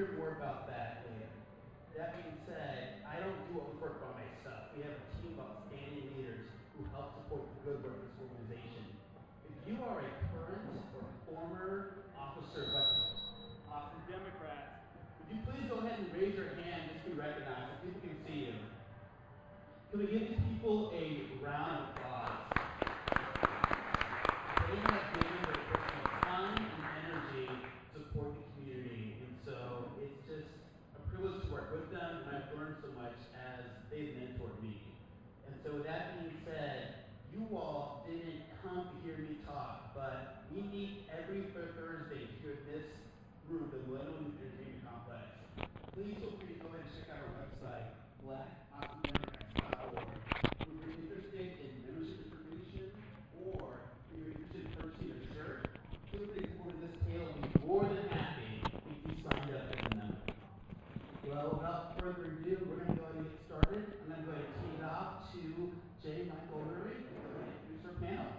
hear more about that later. That being said, I don't do all the work by myself. We have a team of outstanding leaders who help support the good work of this organization. If you are a current or former officer, like Austin Democrats, would you please go ahead and raise your hand just to be recognized so people can see you? Can we give these people a round of applause? They have given their personal time and energy to support the community, and so it's just a privilege to work with them, and I've learned so much as they've mentored me. And so with that being said, you all didn't come to hear me talk, but we meet every Thursday here at this room, the Millennium Entertainment Complex. Please feel free to go ahead and check out our website, blackaustinDemocrats.org. If you're interested in membership information, or if you're interested in purchasing a shirt, feel free to come over to this table. We'll be more than happy if you signed up as a member. Well, without further ado, we're going to go ahead and get started. I'm going to go ahead and tee it off to J. Michael Murray to go ahead and introduce our panel.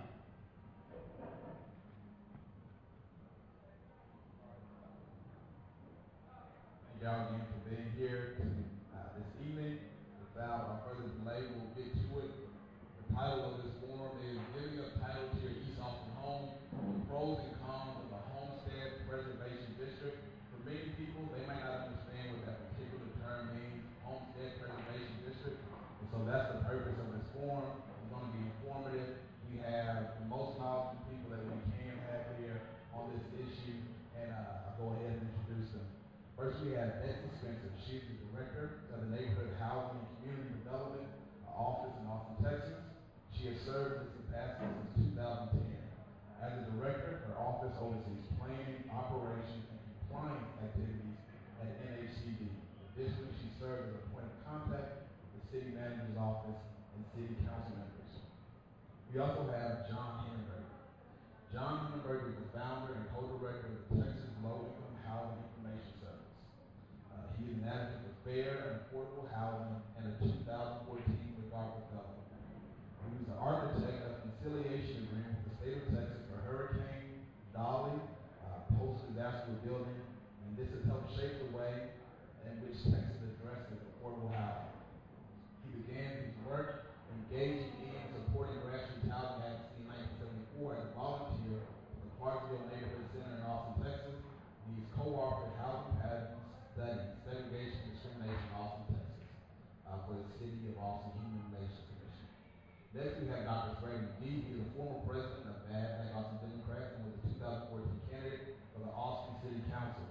Thank y'all again for being here this evening. Without further delay, we'll get to it. The title of this forum is Giving Up Title to Your East Austin Home, the Pros and Cons of the Homestead Preservation District. For many people, they might not understand what that particular term means, Homestead Preservation District. And so that's the purpose of this forum. It's going to be informative. We have the most knowledgeable people that we can have here on this issue, and I'll go ahead and introduce them. First, we have Betsy Spencer. She's the Director of the Neighborhood Housing and Community Development Office in Austin, Texas. She has served in this capacity since 2010. As a director, her office oversees planning, operations, and compliance activities at NHCD. Additionally, she serves as a point of contact with the City Manager's Office and City Council members. We also have John Hindenburg. John Hindenburg is the founder and co-director of the Texas Low-Income Housing Information Service. He is an advocate for fair and affordable housing and a 2014 regardless government. He was the architect of the conciliation agreement with the state of Texas for Hurricane Dolly, post-disaster rebuilding, and this has helped shape the way in which Texas addresses affordable housing. He began his work engaging in supporting grassroots housing advocacy in 1974 as a volunteer for the Clarksville Neighborhood Center in Austin, Texas. He's co-authored Housing Patterns Study, Segregation and Discrimination in Austin, Texas, for the City of Austin Human Relations Commission. Next, we have Dr. Freddie McGee. He is a former president of Black Austin Democrats and was the 2014 candidate for the Austin City Council.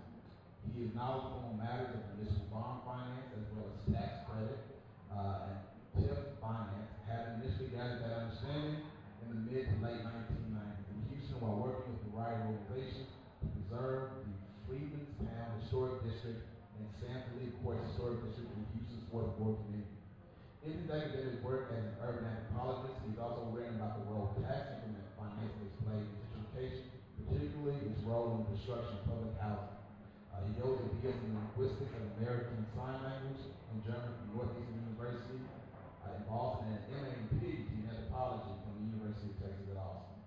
He is knowledgeable on matters of municipal bond finance as well as tax credit and TIF finance, having initially gathered that understanding in the mid to late 1990s in Houston while working with a variety of organizations to preserve the Freedman's Town Historic District and San Felipe Court Historic District in Houston's Fourth Ward community. In his academic work as an urban anthropologist, he's also written about the role tax increment financing has played in gentrification, particularly its role in the construction of public housing. He holds a BS in Linguistics and American Sign Language and German from Northeastern University in Boston, and an MA and PhD in anthropology from the University of Texas at Austin.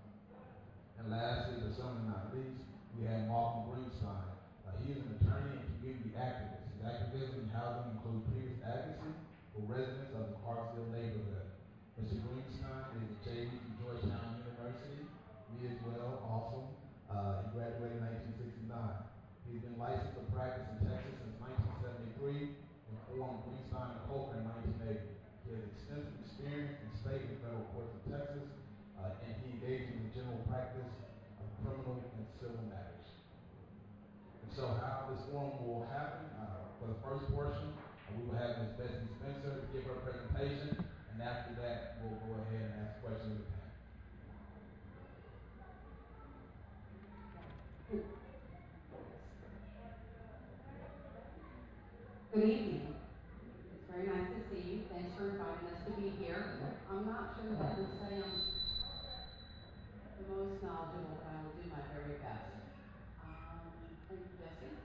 And lastly, but certainly not least, we have Malcolm Greenstein. He is an attorney and community activist. His activism in housing includes previous advocacy for residents of the Clarksville neighborhood. Mr. Greenstein is a JD from Georgetown University. Me as well, awesome. He graduated in 1969. He's been licensed to practice in Texas since 1973 and formed Greenstein and Coker in 1980. He has extensive experience in state and federal courts in Texas, and he engages in the general practice of criminal and civil matters. And so how this forum will happen, for the first portion, we will have Ms. Betsy Spencer to give her presentation, and after that, we'll go ahead and ask questions of the panel. Good evening. It's very nice to see you. Thanks for inviting us to be here. I'm not sure that I would say I'm the most knowledgeable, but I will do my very best. Thank you, Jessie.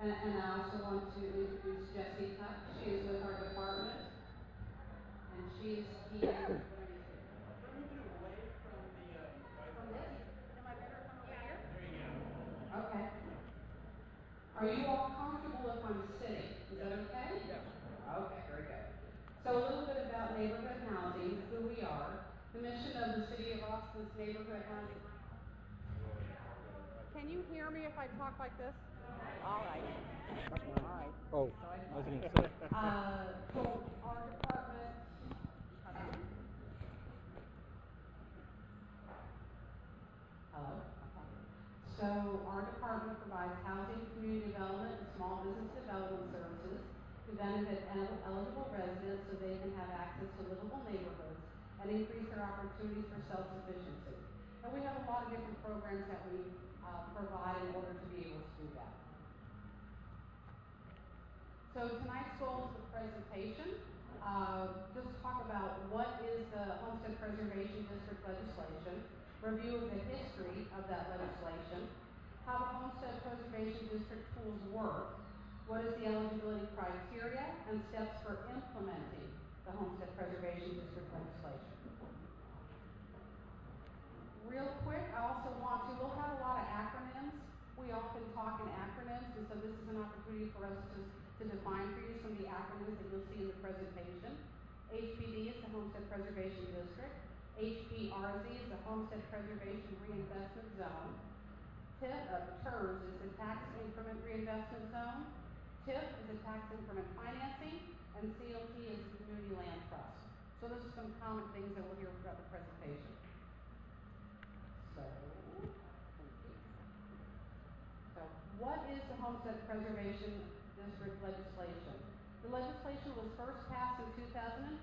And I also want to introduce Jessie Tuck. She is with our department, and she is here. From this? Am I better from here? There you go. Okay. Are you all comfortable I'm sitting. Is that okay? Yeah. Okay, very good. So a little bit about neighborhood housing, who we are. The mission of the City of Austin's neighborhood housing. Can you hear me if I talk like this? All right. All right. Oh, I was going to say. So our department. Hello? Okay. So our department provides housing, community development, and small business development services to benefit eligible residents so they can have access to livable neighborhoods and increase their opportunities for self-sufficiency. And we have a lot of different programs that we provide in order to be able to do that. So tonight's goal is the presentation. Just talk about what is the Homestead Preservation District legislation, review of the history of that legislation, how the Homestead Preservation District tools work, what is the eligibility criteria, and steps for implementing the Homestead Preservation District legislation. Real quick, we'll have a lot of acronyms. We often talk in acronyms, and so this is an opportunity for us to define for you some of the acronyms that you'll see in the presentation. HPD is the Homestead Preservation District. HPRZ is the Homestead Preservation Reinvestment Zone. TERS is the Tax Increment Reinvestment Zone. TIF is the Tax Increment Financing, and COP is the Community Land Trust. So those are some common things that we'll hear throughout the presentation. So, what is the Homestead Preservation District legislation? The legislation was first passed in 2005,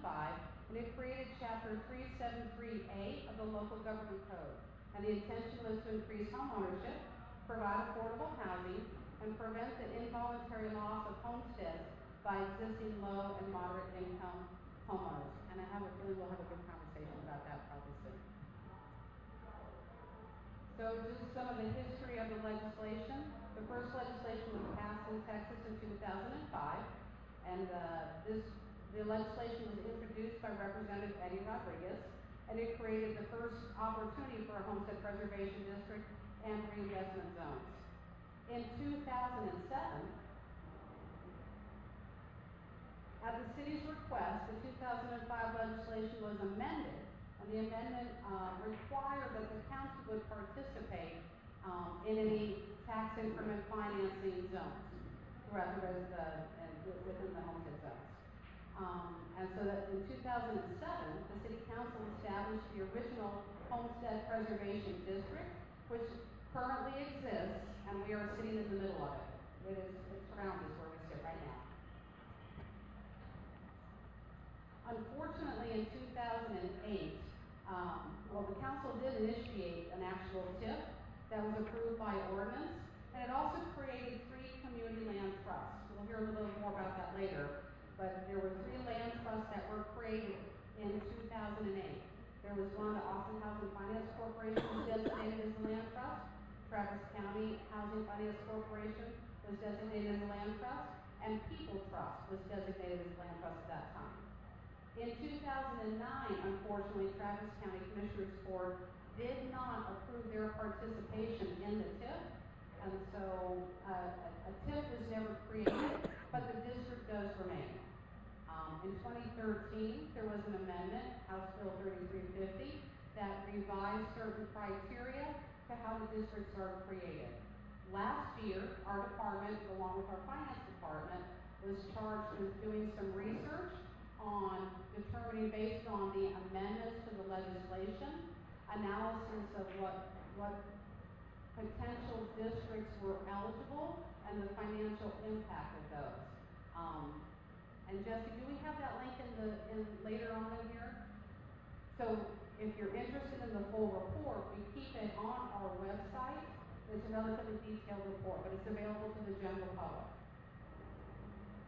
and it created Chapter 373A of the Local Government Code. And the intention was to increase home ownership, provide affordable housing, and prevent the involuntary loss of homesteads by existing low and moderate income homeowners. And I have a feeling we'll have a good conversation about that probably soon. So just some of the history of the legislation. The first legislation was passed in Texas in 2005, and the legislation was introduced by Representative Eddie Rodriguez, and it created the first opportunity for a homestead preservation district and reinvestment zones. In 2007, at the city's request, the 2005 legislation was amended, and the amendment required that the county would participate in any tax increment financing zones throughout within the homestead zones. And so that in 2007, the City Council established the original Homestead Preservation District, which currently exists, and we are sitting in the middle of it. It's around us where we sit right now. Unfortunately, in 2008, the council did initiate an actual TIF that was approved by ordinance, and it also created 3 community land trusts. We'll hear a little more about that later, but there were 3 land trusts that were created in 2008. There was one, the Austin Housing Finance Corporation was designated as a land trust, Travis County Housing Finance Corporation was designated as a land trust, and People Trust was designated as a land trust at that time. In 2009, unfortunately, Travis County Commissioners Court did not approve their participation in the TIF, and so a TIF was never created, but the district does remain. In 2013, there was an amendment, House Bill 3350, that revised certain criteria to how the districts are created. Last year, our department, along with our finance department, was charged with doing some research on determining, based on the amendments to the legislation, analysis of what potential districts were eligible and the financial impact of those. And Jesse, do we have that link later on in here? So if you're interested in the full report, we keep it on our website. It's a relatively detailed report, but it's available to the general public.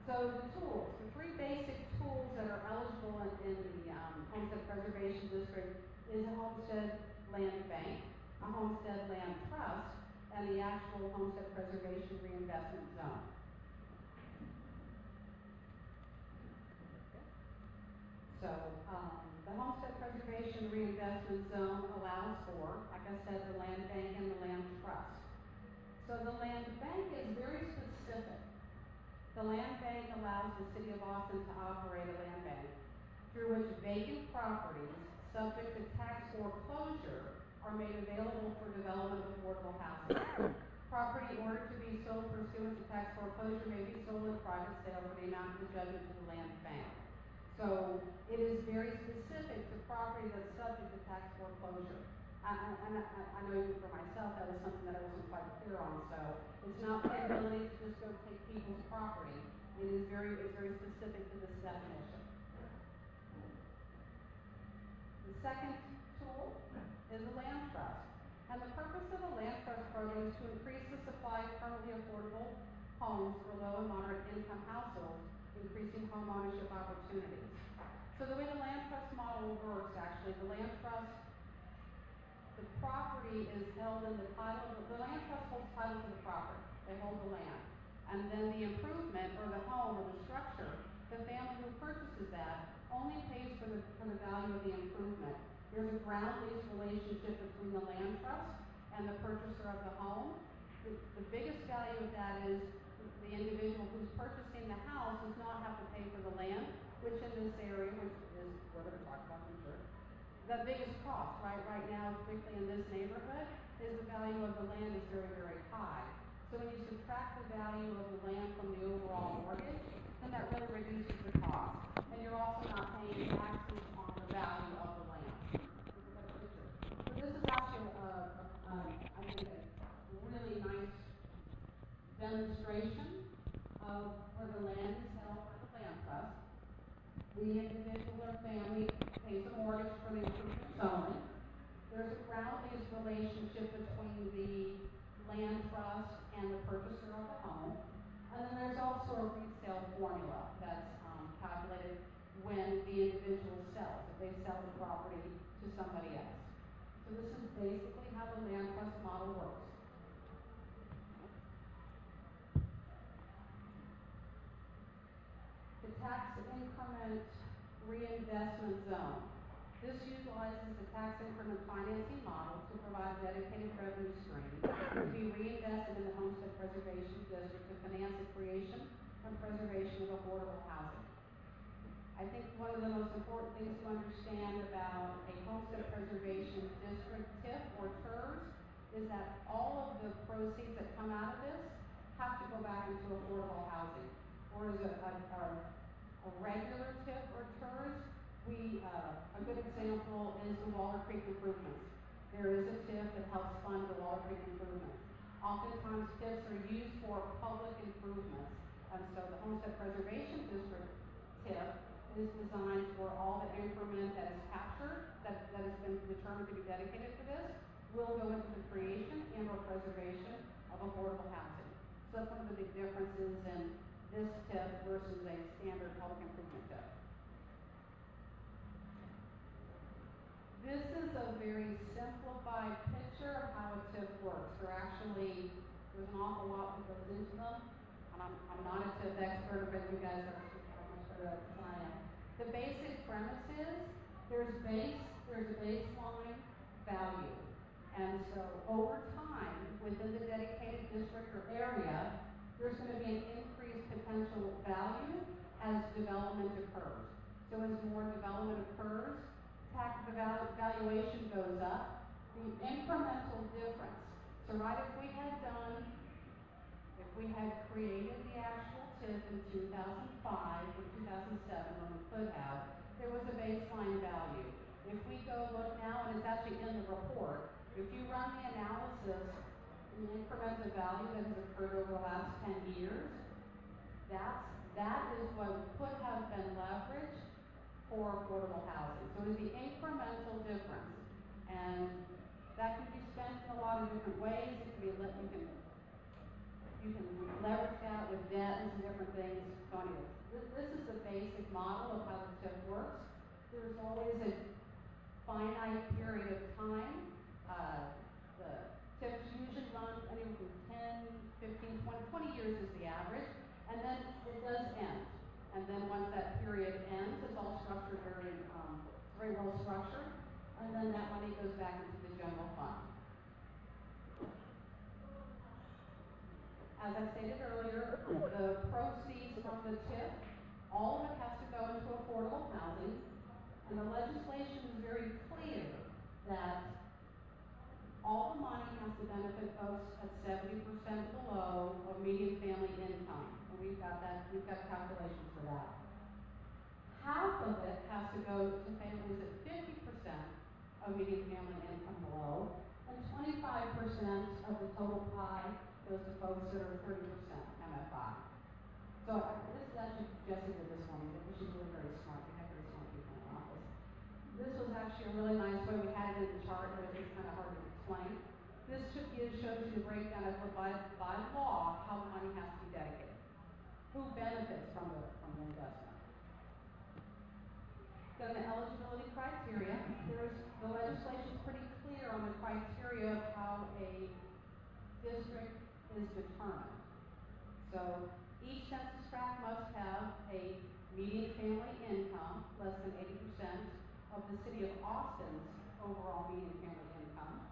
So the tools, the 3 basic tools that are eligible in the Homestead Preservation District is a Homestead Land Bank, a Homestead Land Trust, and the actual Homestead Preservation Reinvestment Zone. So the Homestead Preservation Reinvestment Zone allows for, like I said, the land bank and the land trust. So the land bank is very specific. The land bank allows the city of Austin to operate a land bank through which vacant properties subject to tax foreclosure are made available for development of affordable housing. Property ordered to be sold pursuant to tax foreclosure may be sold in private sale for the amount of the judgment to the land bank. So it is very specific to property that's subject to tax foreclosure. I know even for myself that was something that I wasn't quite clear on. So it's not the ability to just go take people's property. It's very specific to this definition. The second tool is a land trust. And the purpose of a land trust program is to increase the supply of currently affordable homes for low and moderate income households, increasing home ownership opportunities. So the way the land trust model works, actually, the land trust, the property is held in the title, the land trust holds title to the property. They hold the land. And then the improvement, or the home, or the structure, the family who purchases that only pays for the value of the improvement. There's a ground lease relationship between the land trust and the purchaser of the home. The biggest value of that is the individual who's purchasing the house does not have to pay for the land, which in this area, which is we're going to talk about, I'm sure, the biggest cost, right now, particularly in this neighborhood, is the value of the land is very, very high. So when you subtract the value of the land from the overall mortgage, then that really reduces the cost. And you're also not paying taxes on the value of the land. So this is actually, I think, a really nice demonstration of where the land is held by the land trust. The individual or family pays a mortgage for the improvements only. There's a ground lease relationship between the land trust and the purchaser of the home. And then there's also a resale formula that's calculated when the individual sells, if they sell the property to somebody else. So this is basically how the land trust model works. The tax increment reinvestment zone. This utilizes the tax increment financing model to provide dedicated revenue stream to be reinvested in the Homestead Preservation District to finance the creation and preservation of affordable housing. I think one of the most important things to understand about a Homestead Preservation District TIF or TERS is that all of the proceeds that come out of this have to go back into affordable housing. Whereas a regular TIF or TERS, a good example is the Waller Creek improvements. There is a TIF that helps fund the Waller Creek improvements. Oftentimes TIFs are used for public improvements. And so the Homestead Preservation District TIF is designed for all the increment that is captured, that has been determined to be dedicated to this, will go into the creation and or preservation of affordable housing. So that's one of the big differences in this TIF versus a standard public improvement TIF. This is a very simplified picture of how a TIF works. There's an awful lot that goes into them, and I'm not a TIF expert, but you guys are much better at it than I am. The basic premise is there's a baseline value. And so over time, within the dedicated district or area, there's going to be an increased potential value as development occurs. So as more development occurs, the valuation goes up. The incremental difference. So right, if we had created the actual TIF in 2005 or 2007, when we could have, there was a baseline value. If we go look now, and it's actually in the report, if you run the analysis, the incremental value that has occurred over the last 10 years, that is what could have been leveraged for affordable housing. So it is the incremental difference. And that can be spent in a lot of different ways. It can be you can leverage that with debt and some different things. So anyway, this is the basic model of how the TIF works. There's always a finite period of time. The TIFs usually run anywhere from 10, 15, 20 years is the average. And then it does end. And then once that period ends, it's all structured very well structured. And then that money goes back into the general fund. as I stated earlier, the proceeds from the TIF, all of it has to go into affordable housing, and the legislation is very clear that all the money has to benefit folks at 70% below of median family income. And we've got calculations for that. Half of it has to go to families at 50% of median family income below, and 25% of the total pie goes to folks that are 30% MFI. So this is actually Jesse did this one. She's really very smart. We have very smart people in the office. This was actually a really nice way. We had it in the chart, but it's kind of hard to explain. This shows you the breakdown of by law how the money has to be dedicated. Who benefits from the investment? Then the eligibility criteria. The legislation is pretty clear on the criteria of how a district is determined. So each census tract must have a median family income less than 80% of the city of Austin's overall median family income.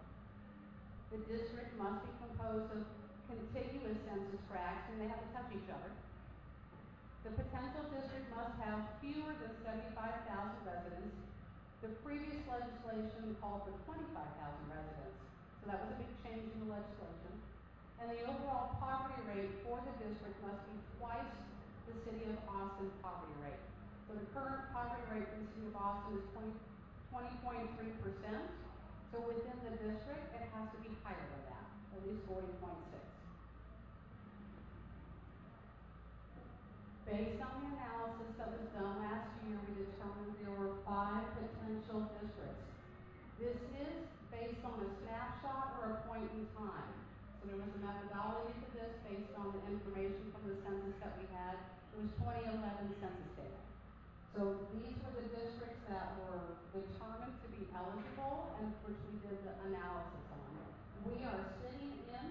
The district must be composed of contiguous census tracts, and they have to touch each other. The potential district must have fewer than 75,000 residents. The previous legislation called for 25,000 residents, so that was a big change in the legislation. And the overall poverty rate for the district must be twice the city of Austin's poverty rate. So the current poverty rate for the city of Austin is 20.3%. So within the district, it has to be higher than that, at least 40.6. Based on the analysis that was done last year, we determined there were 5 potential districts. This is based on a snapshot or a point in time. So there was a methodology to this based on the information from the census that we had. It was 2011 census data. So these were the districts that were determined to be eligible and which we did the analysis on. We are sitting in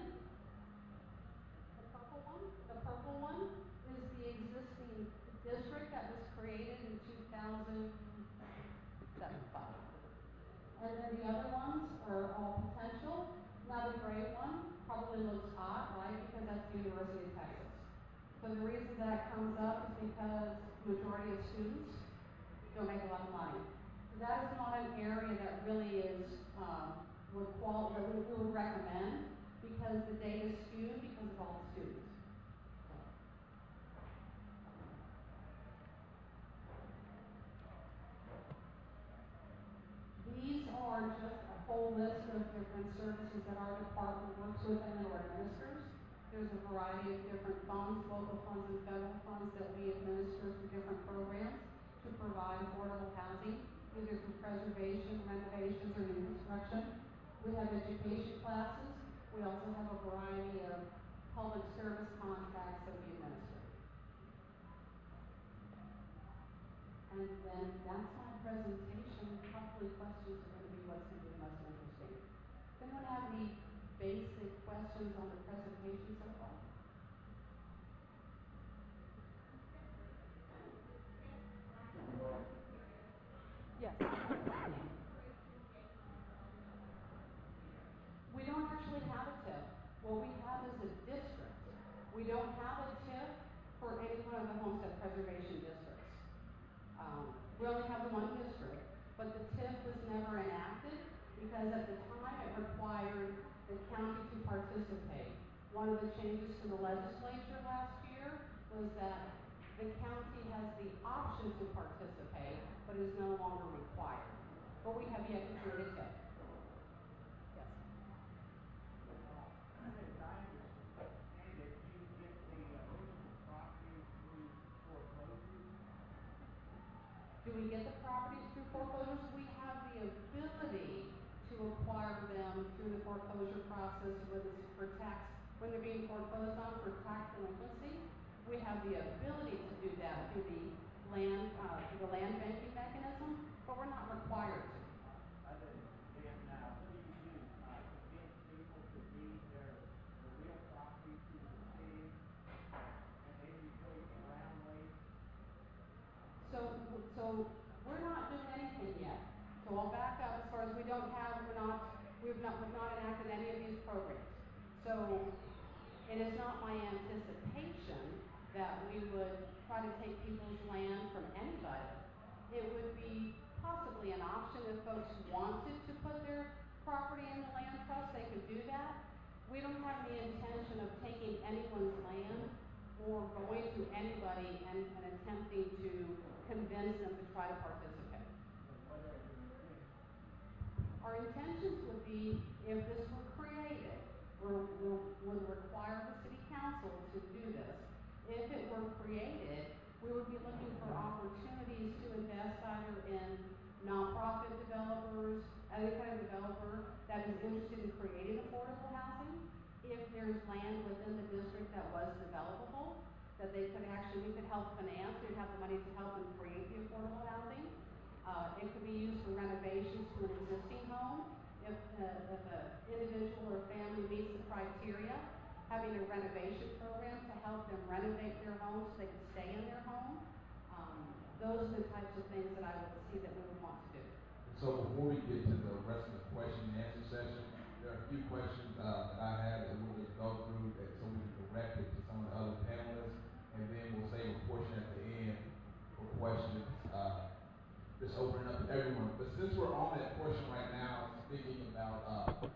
the purple one. The purple one is the existing district that was created in 2007. And then the other ones are all potential. Now the gray one probably looks odd, right? Because that's the University of Texas. So the reason that comes up is because the majority of students don't make a lot of money. So that is not an area that really is that we would recommend because the data is skewed because of all the students. These are just a whole list of different services that our department works with and or administers. There's a variety of different funds, local funds and federal funds that we administer for different programs to provide affordable housing, either through preservation, renovations, or new construction. We have education classes. We also have a variety of public service contracts that we administer. And then that's my presentation. Hopefully questions are going to be what's going to be the most interesting. Does anyone have any basic questions on the presentation so far? Yes. We don't actually have a TIF. What we have is a district. We don't have a TIF for any one of the Homestead Preservation Districts. We only have the one district, but the TIF was never enacted because at the time it required the county to participate. One of the changes to the legislature last year was that the county has the option to participate, but is no longer required. But we have yet to create a TIF. Yes. As I understand it, you get the original property through foreclosures. Do we get the properties through foreclosures? We have the ability to acquire them through the foreclosure process when they're being foreclosed on for tax delinquency. We have the ability to do that through the land banking mechanism, but we're not required to. And what do you do? Convince people to deed the real property to the city, and then you create the ground lease? So we're not doing anything yet. So I'll back up as far as we've not enacted any of these programs. So It is not my anticipation that we would try to take people's land from anybody. It would be possibly an option if folks wanted to put their property in the land trust, they could do that. We don't have the intention of taking anyone's land or going to anybody and attempting to convince them to try to participate. Our intentions would be, if this were created, would require the city council to do this. If it were created, we would be looking for opportunities to invest either in nonprofit developers, any kind of developer that is interested in creating affordable housing. If there's land within the district that was developable, that we could help finance, we'd have the money to help them create the affordable housing. It could be used for renovations to an existing home. If an individual or family meets the criteria, having a renovation program to help them renovate their homes so they can stay in their home. Those are the types of things that I would see that we would want to do. So before we get to the rest of the question and answer session, there are a few questions that I have that we'll just go through so we can direct it to some of the other panelists, and then we'll save a portion at the end for questions. Just open it up to everyone. But since we're on that portion right now, speaking about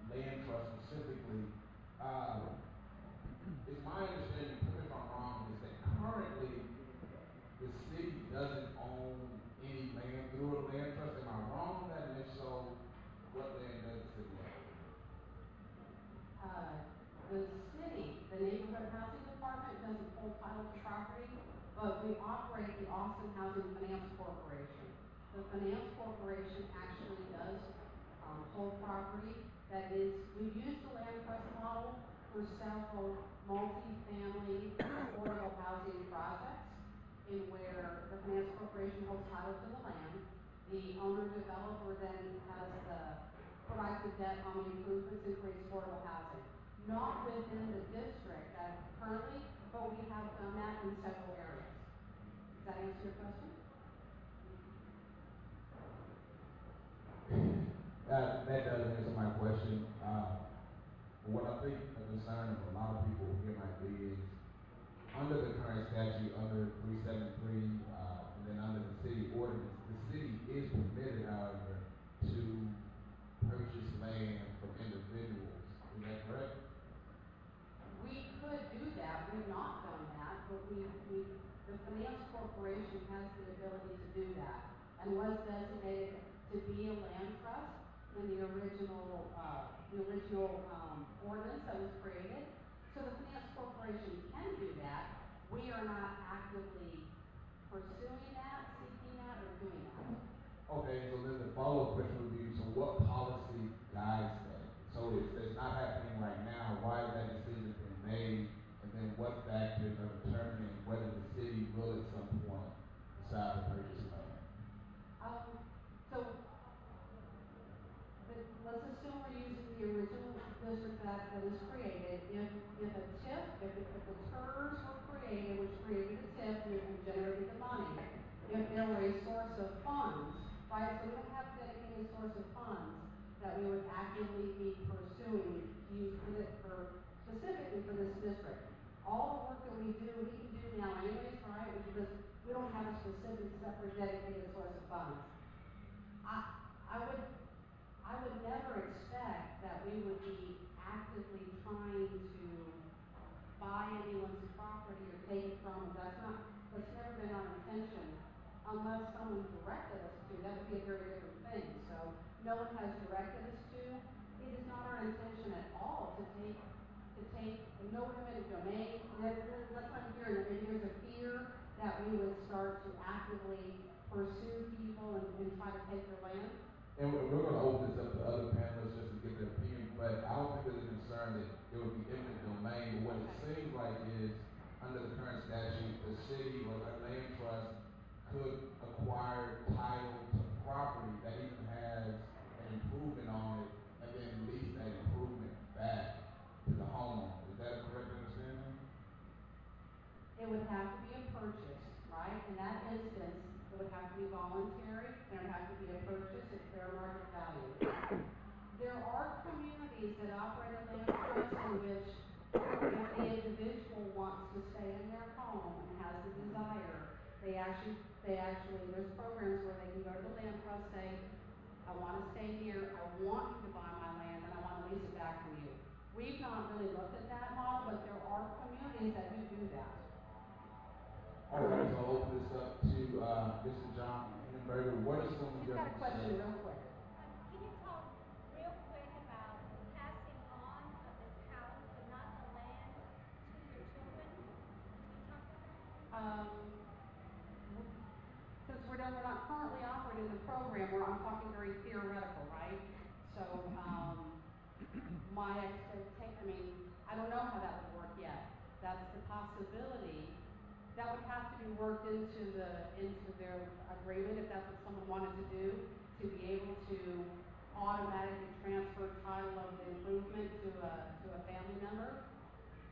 land trust specifically, it's my understanding, correct me if I'm wrong, is that currently the city doesn't own any land through a land trust. Am I wrong on that? And if so, what land does the city own? The city, the neighborhood housing department doesn't hold title to property, but we operate the Austin Housing Finance Corporation. The Finance Corporation actually does hold property. That is, we use the land trust model for several multi-family affordable housing projects in where the Finance Corporation holds title to the land. The owner developer then provides the debt on the improvements and creates affordable housing. Not within the district currently, but we have done that in several areas. Does that answer your question? That does answer my question. What I think a concern of a lot of people here might be is, under the current statute, under 373, and then under the city ordinance, the city is permitted, however, to purchase land from individuals. Is that correct? We could do that. We've not done that, but the Finance Corporation has the ability to do that and was designated to be a land trust in the original ordinance that was created. So the Finance Corporation can do that. We are not actively pursuing that, seeking that, or doing that. Okay, so then the follow-up question would be, so what policy guides that? So if it's not happening right now, why is that decision being made? And then what factors are determining whether the city will at some point decide to purchase land? Let's assume we're using the original district that was created. If the TERS were created, which created the TIF and generated the money, if there were a source of funds, right? So we don't have a dedicated source of funds that we would actively be pursuing to use specifically for this district. All the work that we do, we can do now anyways, right? Because we don't have a specific separate dedicated source of funds. I would never expect that we would be actively trying to buy anyone's property or take it from them. That's never been our intention, unless someone directed us to. That would be a very different thing. So no one has directed us to. It is not our intention at all to take no eminent domain. That's what I'm hearing. Maybe there's a fear that we would start to actively pursue people and try to take their land. And we're going to open this up to other panelists just to get their opinion, but I don't think there's a concern that it would be eminent domain. But what it seems like is, under the current statute, the city or a land trust could acquire title to property that even has an improvement on it, and then lease that improvement back to the homeowner. Is that a correct understanding? It would have to be a purchase, right? In that instance, it would have to be voluntary, and it would have to be a purchase at fair market value. There there are communities that operate a land trust in which if the individual wants to stay in their home and has the desire, there's programs where they can go to the land trust, say, I want to stay here, I want you to buy my land, and I want to lease it back from you. We've not really looked at that model, but there are communities that do that. All right, so I'll open this up to Mr. John Hindenburger. What are some of He's your got a question real quick. Can you talk real quick about passing on of this house, but not the land, to your children? Can you talk about that? Since we're not currently operating the program, I'm talking very theoretical, right? So, my expectation, I don't know how that would work yet. That's the possibility. That would have to be worked into their agreement if that's what someone wanted to do, to be able to automatically transfer title of the improvement to a family member.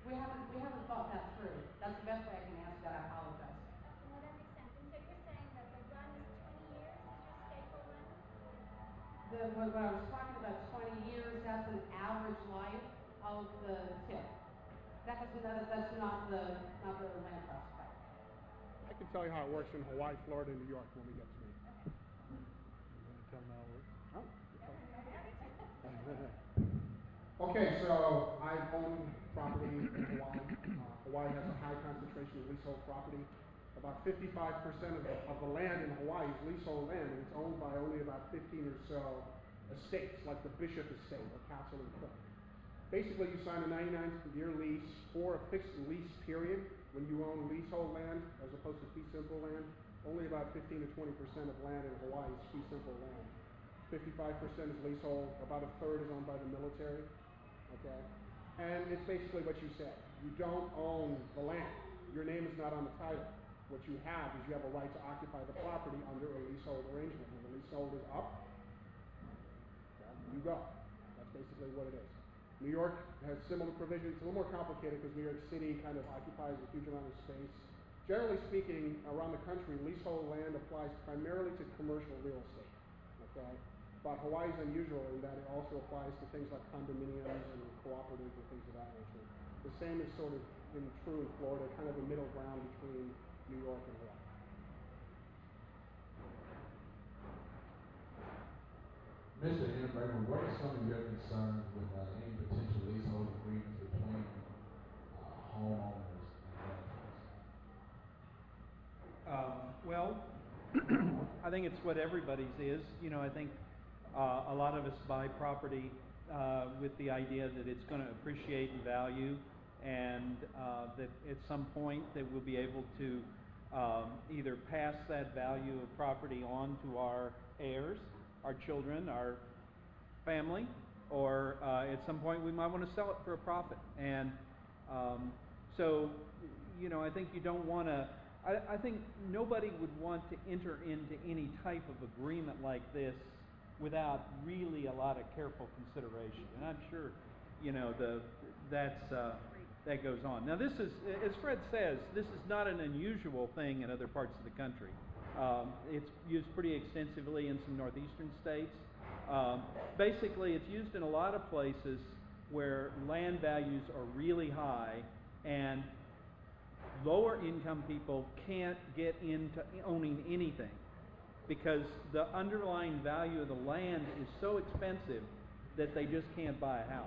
We haven't thought that through. That's the best way I can answer that. I apologize. No, that makes sense. And so you're saying that the run is 20 years is your staple run? What I was talking about, 20 years, that's an average life of the tip. That's not the land trust. I can tell you how it works in Hawaii, Florida, and New York when we get to it. You want to tell them how it works? Oh, okay, so I own property in Hawaii. Hawaii has a high concentration of leasehold property. About 55% of the land in Hawaii is leasehold land, and it's owned by only about 15 or so estates, like the Bishop Estate or Castle and Cook. Basically, you sign a 99-year lease for a fixed lease period when you own leasehold land as opposed to fee simple land. Only about 15 to 20% of land in Hawaii is fee simple land. 55% is leasehold, about a third is owned by the military, okay? And it's basically what you said. You don't own the land. Your name is not on the title. What you have is you have a right to occupy the property under a leasehold arrangement. When the leasehold is up, you go. That's basically what it is. New York has similar provisions. It's a little more complicated because New York City kind of occupies a huge amount of space. Generally speaking, around the country, leasehold land applies primarily to commercial real estate, okay? But Hawaii is unusual in that it also applies to things like condominiums and cooperatives and things of that nature. The same is sort of true in Florida, kind of a middle ground between New York and Hawaii. Mr. Hindenburger, what are some of your concerns with any potential leasehold agreements between homeowners and renters? Well, I think it's what everybody's is. You know, I think a lot of us buy property with the idea that it's going to appreciate in value, and that at some point that we'll be able to either pass that value of property on to our heirs, our children, our family, or at some point we might want to sell it for a profit. And so, you know, I think you don't want to, I think nobody would want to enter into any type of agreement like this without really a lot of careful consideration. And I'm sure, you know, that goes on. Now this is, as Fred says, this is not an unusual thing in other parts of the country. It's used pretty extensively in some northeastern states. Basically, it's used in a lot of places where land values are really high and lower income people can't get into owning anything because the underlying value of the land is so expensive that they just can't buy a house.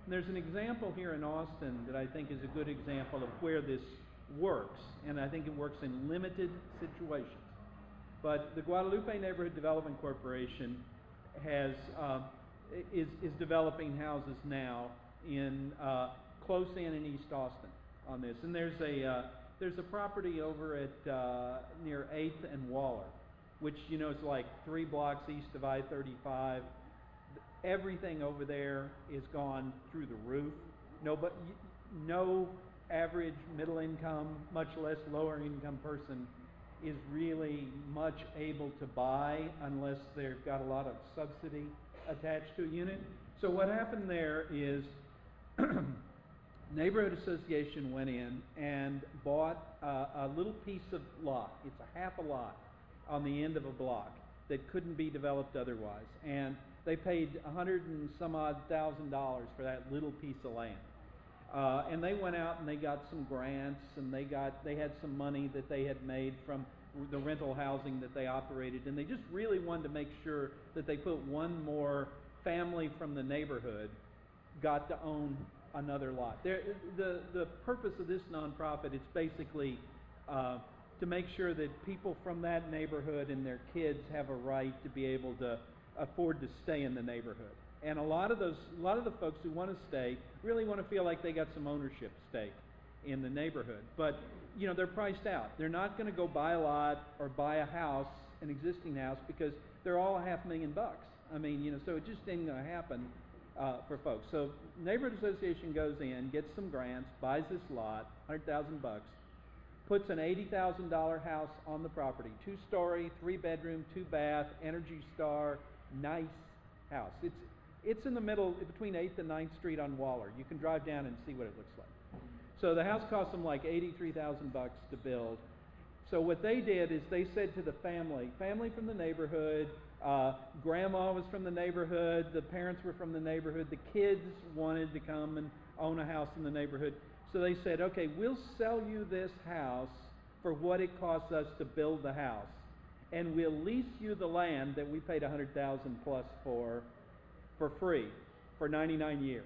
And there's an example here in Austin that I think is a good example of where this works, and I think it works in limited situations. But the Guadalupe Neighborhood Development Corporation is developing houses now in close in East Austin on this, and there's a property over at near 8th and Waller, which, you know, is like 3 blocks east of I-35. Everything over there is gone through the roof. No average middle income, much less lower income person is really much able to buy unless they've got a lot of subsidy attached to a unit. So what happened there is Neighborhood Association went in and bought a little piece of lot. It's a half a lot on the end of a block that couldn't be developed otherwise. And They paid $100,000 for that little piece of land. And they went out and they got some grants, and they had some money that they had made from the rental housing that they operated, and they just really wanted to make sure that they put one more family from the neighborhood got to own another lot. The purpose of this nonprofit is basically to make sure that people from that neighborhood and their kids have a right to be able to afford to stay in the neighborhood. And a lot of the folks who want to stay really want to feel like they got some ownership stake in the neighborhood. But, you know, they're priced out. They're not going to go buy a lot or buy a house, an existing house, because they're all $500,000. I mean, you know, so it just ain't going to happen for folks. So neighborhood association goes in, gets some grants, buys this lot, $100,000, puts an $80,000 house on the property, 2-story, 3-bedroom, 2-bath, Energy Star, nice house. It's in the middle between 8th and 9th Street on Waller. You can drive down and see what it looks like. So the house cost them like $83,000 to build. So what they did is they said to the family from the neighborhood, grandma was from the neighborhood, the parents were from the neighborhood, the kids wanted to come and own a house in the neighborhood. So they said, okay, we'll sell you this house for what it costs us to build the house, and we'll lease you the land that we paid $100,000 plus for free for 99 years.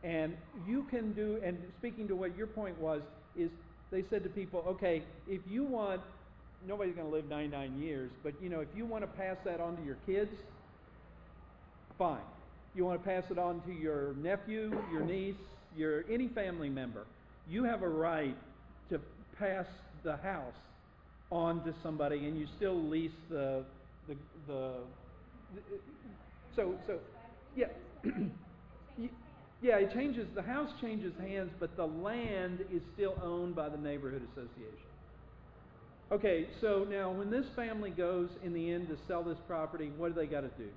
And you can do, and speaking to what your point was, is they said to people, okay, if you want, nobody's going to live 99 years, but you know, if you want to pass that on to your kids, fine. You want to pass it on to your nephew, your niece, any family member, you have a right to pass the house on to somebody, and you still lease the yeah. Yeah, it changes, the house changes hands, but the land is still owned by the neighborhood association. Okay, so now when this family goes in the end to sell this property, what do they got to do?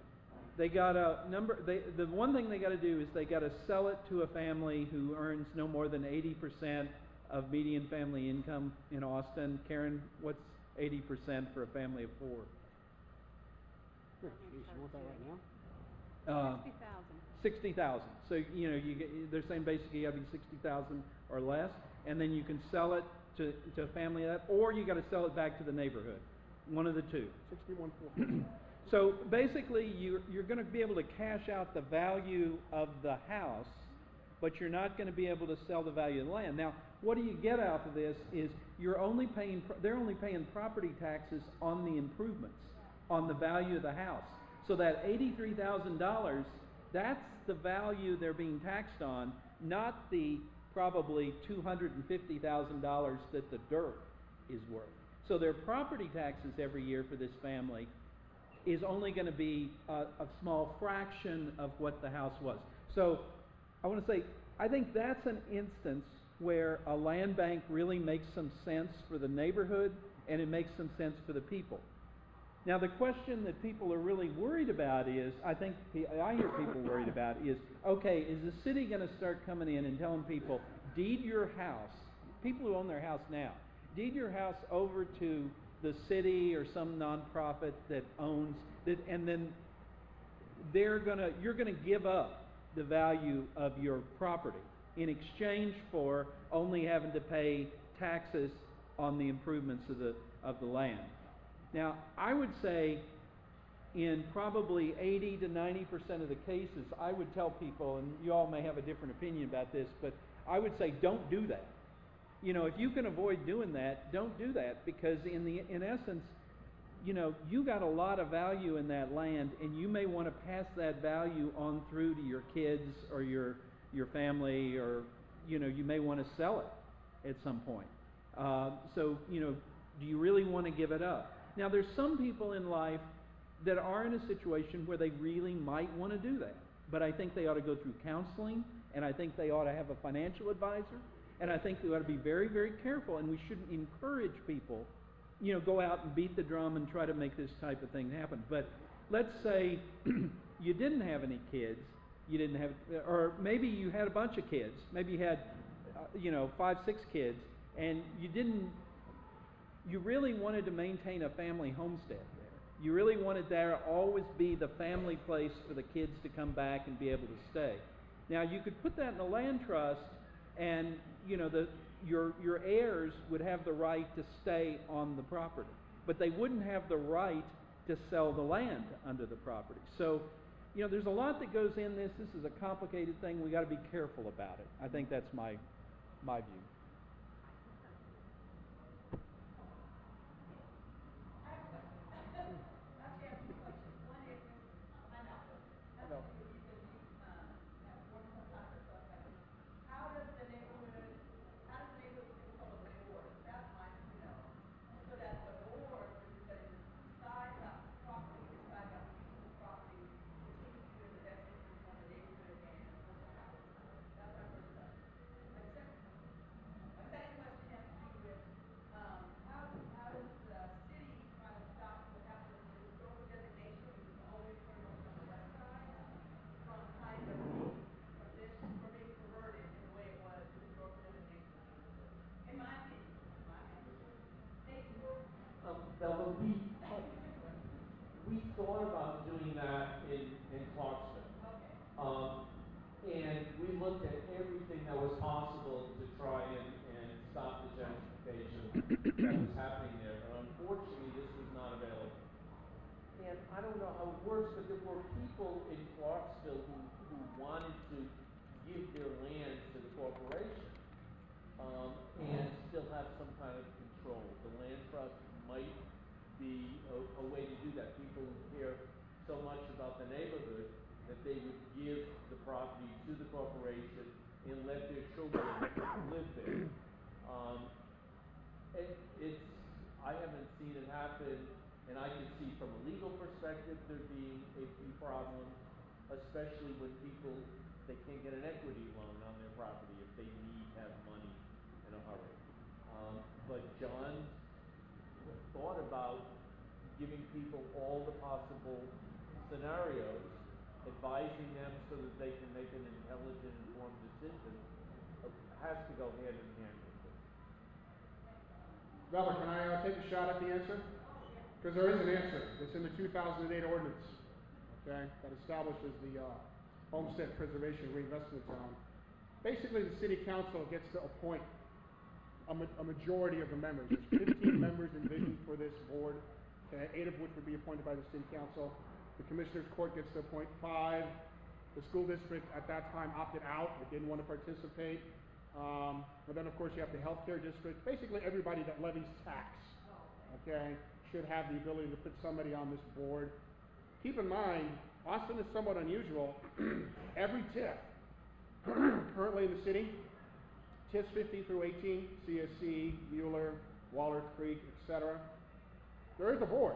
They got the one thing they got to do is they got to sell it to a family who earns no more than 80% of median family income in Austin. Karen, what's 80% for a family of 4? Yeah, geez, you want that right now? 60,000. So you know, they're saying basically you got to be 60,000 or less, and then you can sell it to a family of that, or you got to sell it back to the neighborhood. One of the two. 61,450. So basically, you're going to be able to cash out the value of the house, but you're not going to be able to sell the value of the land. Now, what do you get out of this is they're only paying property taxes on the improvements, on the value of the house. So that $83,000, that's the value they're being taxed on, not the probably $250,000 that the dirt is worth. So their property taxes every year for this family is only going to be a small fraction of what the house was. So I want to say, I think that's an instance where a land bank really makes some sense for the neighborhood, and it makes some sense for the people. Now the question that people are really worried about is, I hear people worried about is, okay, is the city going to start coming in and telling people, deed your house, people who own their house now, deed your house over to the city or some nonprofit that owns it, and then you're gonna give up the value of your property in exchange for only having to pay taxes on the improvements of the land. Now, I would say in probably 80 to 90% of the cases, I would tell people, and you all may have a different opinion about this, but I would say don't do that. You know, if you can avoid doing that, don't do that, because in essence, you know, you got a lot of value in that land, and you may want to pass that value on through to your kids or your family, or you know, you may want to sell it at some point. So you know, do you really want to give it up? Now, there's some people in life that are in a situation where they really might want to do that, but I think they ought to go through counseling, and I think they ought to have a financial advisor. And I think we ought to be very, very careful, and we shouldn't encourage people, you know, go out and beat the drum and try to make this type of thing happen. But let's say you didn't have any kids, or maybe you had a bunch of kids, maybe you had, 5, 6 kids, and you really wanted to maintain a family homestead there. You really wanted there to always be the family place for the kids to come back and be able to stay. Now you could put that in a land trust, and your heirs would have the right to stay on the property, but they wouldn't have the right to sell the land under the property. So, there's a lot that goes in this. This is a complicated thing. We got to be careful about it. I think that's my view. I have a question. Actually, I have two questions. One is, I know. Because you have worked some type of stuff like this. How does the neighborhood still come up with an order? That's my, so that the board, when you said it, decides on property, decides on the use of the property, continues to do in the best interest of the neighborhood and of the county. That's my first question. My second question has to do with, how does the city try to stop what happened with the historical designation, which is always pretty much on the west side, from kind of being perverted in the way it was with historical designation of the neighborhood? In my opinion. Thank you. Bella, we thought about doing that in Clarksville. Okay. And we looked at everything that was possible to try and stop the gentrification that was happening there. But unfortunately, this was not available. And I don't know how it works, but there were people in Clarksville who wanted to give their land to the corporation and still have some kind of control. The land trust might be a way to do that. People who care so much about the neighborhood that they would give the property to the corporation and let their children live there. I haven't seen it happen, and I can see from a legal perspective there being a few problems, especially when they can't get an equity loan on their property if they need to have money in a hurry. But John thought about giving people all the possible scenarios, advising them so that they can make an intelligent, informed decision. Has to go hand in hand with this. Bella, can I take a shot at the answer? Because there is an answer. It's in the 2008 ordinance, okay, that establishes the Homestead Preservation Reinvestment Zone. Basically, the city council gets to appoint a majority of the members. There's 15 members envisioned for this board, okay, 8 of which would be appointed by the city council. The commissioner's court gets to appoint 5. The school district at that time opted out. It didn't want to participate. But then, of course, you have the healthcare district. Basically, everybody that levies tax, okay, should have the ability to put somebody on this board. Keep in mind, Austin is somewhat unusual. Every TIF currently in the city, TIFs 15 through 18, CSC, Mueller, Waller Creek, etc., there is a board.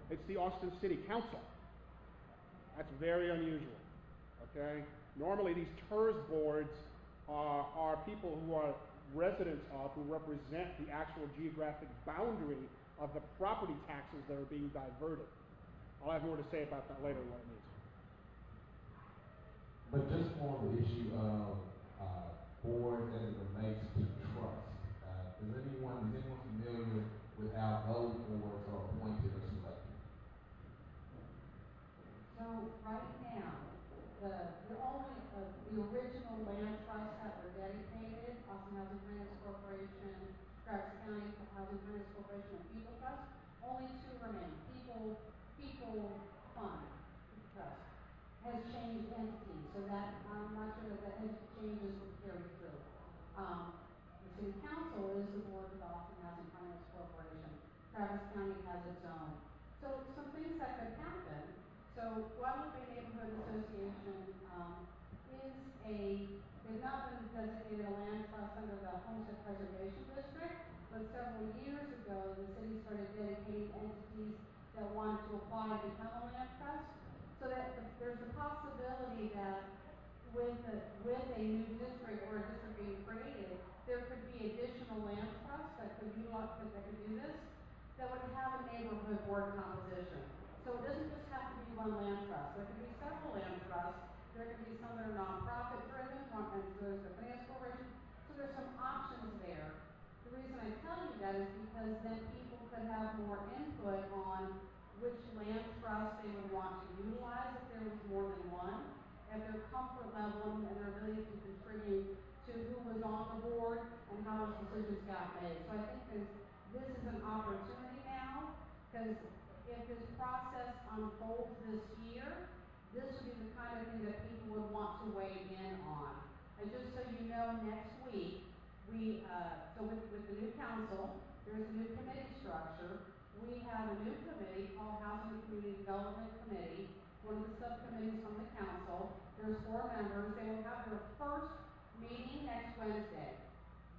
It's the Austin City Council. That's very unusual, okay? Normally these TERS boards are people who are residents of, who represent the actual geographic boundary of the property taxes that are being diverted. I'll have more to say about that later what it means. But just on the issue of boards as it relates to trust, is anyone familiar with how those boards are appointed or selected? So right now, the original land trusts that were dedicated, Austin Housing Finance Corporation, Travis County Housing Finance Corporation, and People Trust, only 2 remain. People Fund Trust has changed entities, so that I'm not sure that changes will carry through. The city council is the board of the Austin Housing Finance Corporation. Travis County has its own. So some things that could happen. So Guadalupe Neighborhood Association they've not been designated a land trust under the Homestead Preservation District, but several years ago the city started dedicating entities that wanted to apply to become a land trust. So that there's a possibility that with a new district or a district being created, there could be additional land trusts that could do this, that would have a neighborhood board composition. So it doesn't just have to be one land trust. There could be several land trusts. There could be some that are nonprofit driven, and so there's the finance corporation. So there's some options there. The reason I tell you that is because then people could have more input on which land trust they would want to utilize if there was more than one, at their comfort level and their ability to contribute to who was on the board and how those decisions got made. So I think this is an opportunity now, because if this process unfolds this year, this would be the kind of thing that people would want to weigh in on. And just so you know, next week, so with the new council, there's a new committee structure. We have a new committee called Housing and Community Development Committee, one of the subcommittees from the council. There's 4 members. They will have their first meeting next Wednesday.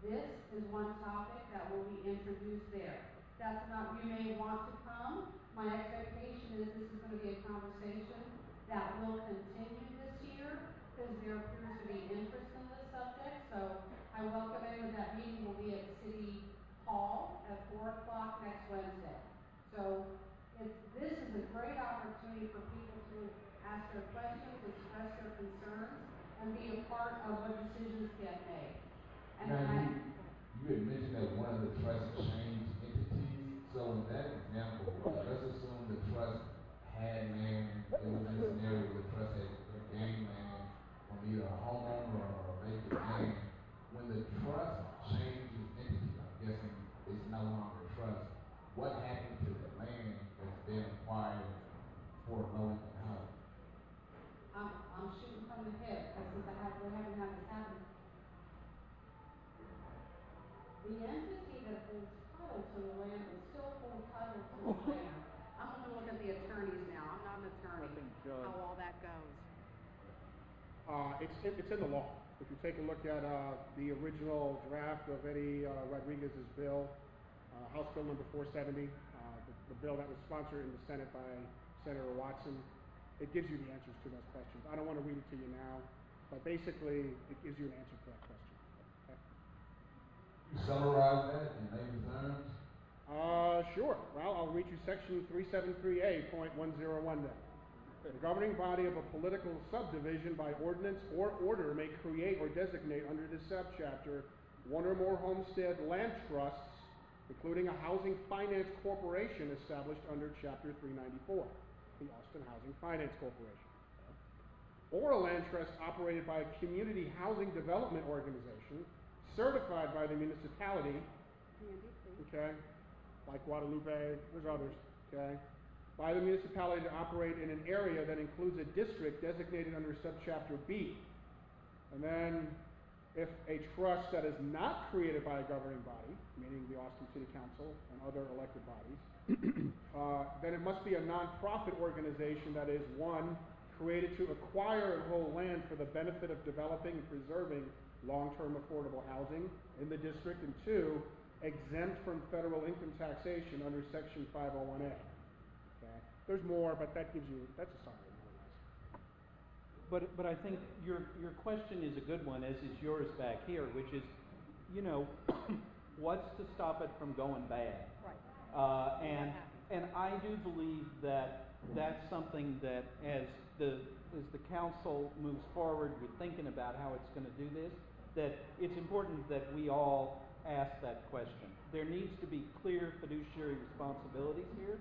This is one topic that will be introduced there. That's not, you may want to come. My expectation is this is going to be a conversation that will continue this year, because there appears to be interest in this subject. So I welcome anyone. That meeting will be at City Hall at 4 o'clock next Wednesday. So this is a great opportunity for people to ask their questions, express their concerns, and be a part of what decisions get made. And now, you had mentioned that one of the trusts changed entities. So in that example, let's assume the trust had land. It was in a scenario where the trust had gained land from either a homeowner or a vacant land. When the trust changes entity, I'm guessing it's no longer a trust. What happened to the land that's been acquired for low-income housing? I'm shooting from the hip, because since we haven't had this happen. The entity that holds title to the land will still hold title to the land. I'm going to look at the attorneys now. I'm not an attorney. How all that goes. It's in the law. If you take a look at the original draft of Eddie Rodriguez's bill, House Bill number 470, the bill that was sponsored in the Senate by Senator Watson, it gives you the answers to those questions. I don't want to read it to you now, but basically it gives you an answer to that question. Okay? You summarize that in layman's terms? Sure. Well, I'll read you section 373A.101 then. The governing body of a political subdivision by ordinance or order may create or designate under this subchapter one or more homestead land trusts, including a housing finance corporation established under Chapter 394, the Austin Housing Finance Corporation, or a land trust operated by a community housing development organization certified by the municipality, okay, like Guadalupe, there's others, okay, by the municipality to operate in an area that includes a district designated under subchapter B. And then, if a trust that is not created by a governing body, meaning the Austin City Council and other elected bodies, then it must be a nonprofit organization that is, 1, created to acquire and hold land for the benefit of developing and preserving long-term affordable housing in the district, and 2, exempt from federal income taxation under Section 501A. Okay. There's more, but that's a summary more or less. But I think your question is a good one, as is yours back here, which is, what's to stop it from going bad? Right. And I do believe that that's something that as the council moves forward with thinking about how it's going to do this, that it's important that we all ask that question. There needs to be clear fiduciary responsibilities here,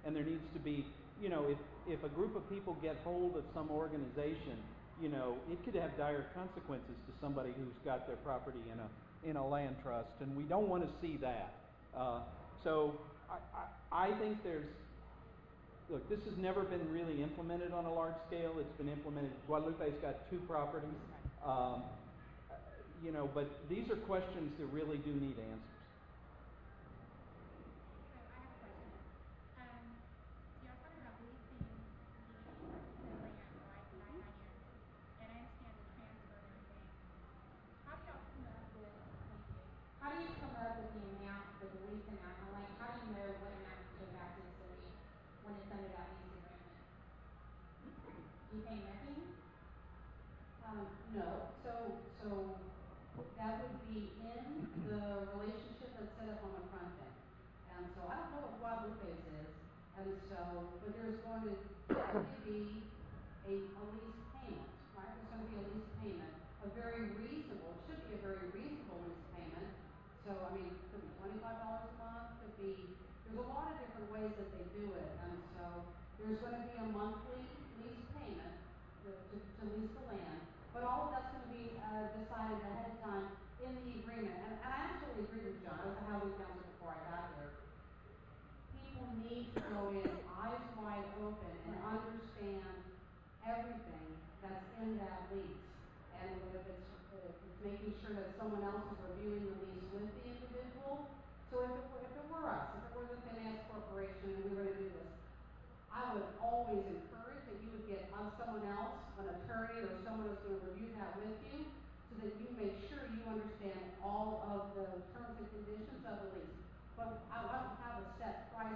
and there needs to be, if a group of people get hold of some organization, it could have dire consequences to somebody who's got their property in a land trust, and we don't want to see that. So I think look, this has never been really implemented on a large scale. It's been implemented. Guadalupe's got 2 properties, but these are questions that really do need answers. How do you come up with the amount, the lease amount? Like, how do you know what amount to go back to the city when it's under that lease agreement? Do you pay nothing? No. So that would be in the relationship that's set up on the front end. And so I don't know what Guadalupe's is. And so, but there's going to definitely be a lease payment, right? There's going to be a lease payment, it should be a very reasonable lease payment. So, I mean, it could be $25 a month, could be There's a lot of different ways that they do it, and so there's gonna be a monthly lease payment to lease the land, but all of that's gonna be, decided ahead of time in the agreement. And I absolutely agree with John, I was a housing counselor before I got here. People need to go in eyes wide open and understand everything that's in that lease. And if it's making sure that someone else is reviewing the lease with the individual. So if it were us, if it were the finance corporation and we were to do this, I would always encourage that you would get someone else, an attorney or someone who's gonna review that with you, so that you make sure you understand all of the terms and conditions of the lease. But I don't have a set price